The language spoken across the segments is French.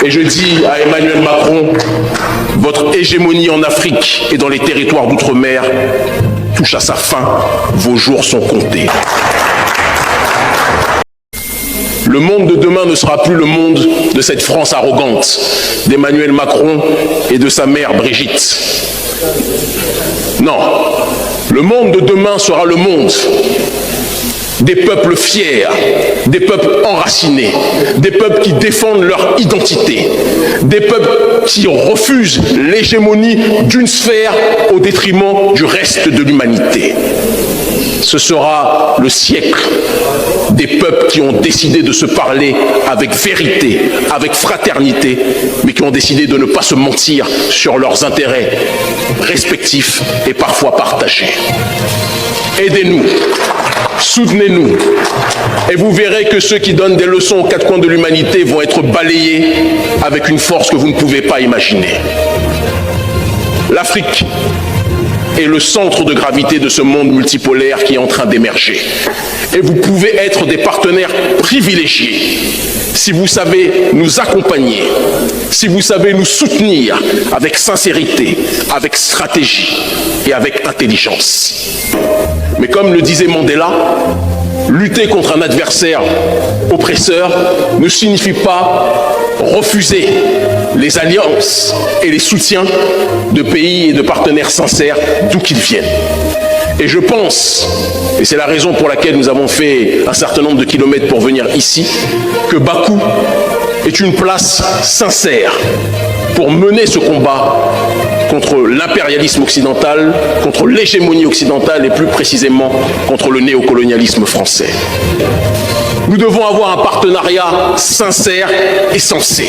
Et je dis à Emmanuel Macron, votre hégémonie en Afrique et dans les territoires d'outre-mer touche à sa fin, vos jours sont comptés. Le monde de demain ne sera plus le monde de cette France arrogante, d'Emmanuel Macron et de sa mère Brigitte. Non, le monde de demain sera le monde des peuples fiers, des peuples enracinés, des peuples qui défendent leur identité, des peuples qui refusent l'hégémonie d'une sphère au détriment du reste de l'humanité. Ce sera le siècle des peuples qui ont décidé de se parler avec vérité, avec fraternité, mais qui ont décidé de ne pas se mentir sur leurs intérêts respectifs et parfois partagés. Aidez-nous, soutenez-nous, et vous verrez que ceux qui donnent des leçons aux quatre coins de l'humanité vont être balayés avec une force que vous ne pouvez pas imaginer. L'Afrique est le centre de gravité de ce monde multipolaire qui est en train d'émerger. Et vous pouvez être des partenaires privilégiés si vous savez nous accompagner, si vous savez nous soutenir avec sincérité, avec stratégie et avec intelligence. Mais comme le disait Mandela, lutter contre un adversaire oppresseur ne signifie pas refuser les alliances et les soutiens de pays et de partenaires sincères d'où qu'ils viennent. Et je pense, et c'est la raison pour laquelle nous avons fait un certain nombre de kilomètres pour venir ici, que Bakou est une place sincère pour mener ce combat contre l'impérialisme occidental, contre l'hégémonie occidentale et plus précisément contre le néocolonialisme français. Nous devons avoir un partenariat sincère et sensé.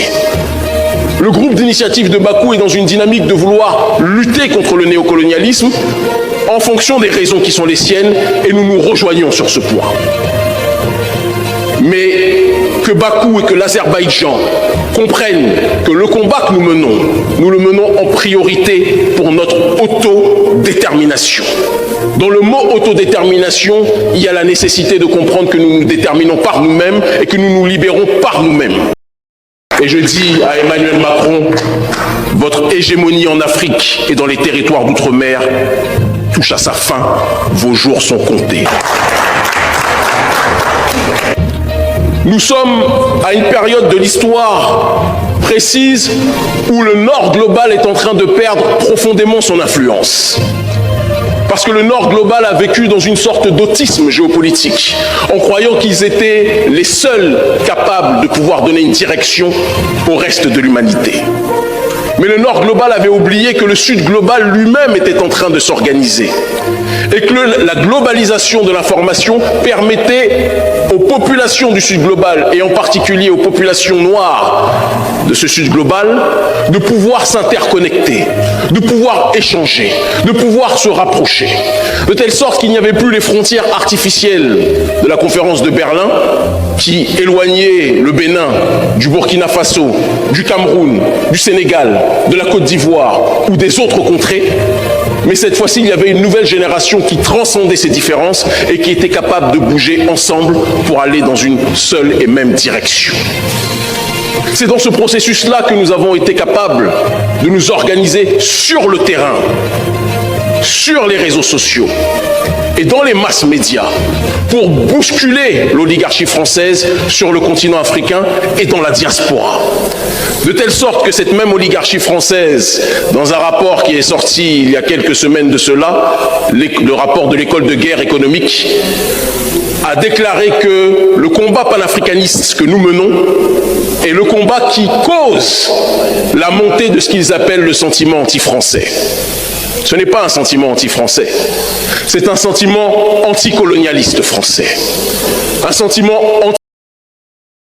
Le groupe d'initiative de Bakou est dans une dynamique de vouloir lutter contre le néocolonialisme en fonction des raisons qui sont les siennes, et nous nous rejoignons sur ce point. Mais que Bakou et que l'Azerbaïdjan comprennent que le combat que nous le menons en priorité pour notre autodétermination. Dans le mot autodétermination, il y a la nécessité de comprendre que nous nous déterminons par nous-mêmes et que nous nous libérons par nous-mêmes. Et je dis à Emmanuel Macron, votre hégémonie en Afrique et dans les territoires d'outre-mer touche à sa fin, vos jours sont comptés. Nous sommes à une période de l'histoire précise où le Nord global est en train de perdre profondément son influence. Parce que le Nord global a vécu dans une sorte d'autisme géopolitique, en croyant qu'ils étaient les seuls capables de pouvoir donner une direction au reste de l'humanité. Mais le Nord global avait oublié que le Sud global lui-même était en train de s'organiser. Et que la globalisation de l'information permettait aux populations du Sud global, et en particulier aux populations noires de ce Sud global, de pouvoir s'interconnecter, de pouvoir échanger, de pouvoir se rapprocher. De telle sorte qu'il n'y avait plus les frontières artificielles de la conférence de Berlin qui éloignaient le Bénin, du Burkina Faso, du Cameroun, du Sénégal, de la Côte d'Ivoire ou des autres contrées. Mais cette fois-ci, il y avait une nouvelle génération qui transcendait ces différences et qui était capable de bouger ensemble pour aller dans une seule et même direction. C'est dans ce processus-là que nous avons été capables de nous organiser sur le terrain, sur les réseaux sociaux et dans les masses médias pour bousculer l'oligarchie française sur le continent africain et dans la diaspora. De telle sorte que cette même oligarchie française, dans un rapport qui est sorti il y a quelques semaines de cela, le rapport de l'école de guerre économique, a déclaré que le combat panafricaniste que nous menons est le combat qui cause la montée de ce qu'ils appellent le sentiment anti-français. Ce n'est pas un sentiment anti-français, c'est un sentiment anticolonialiste français. Un sentiment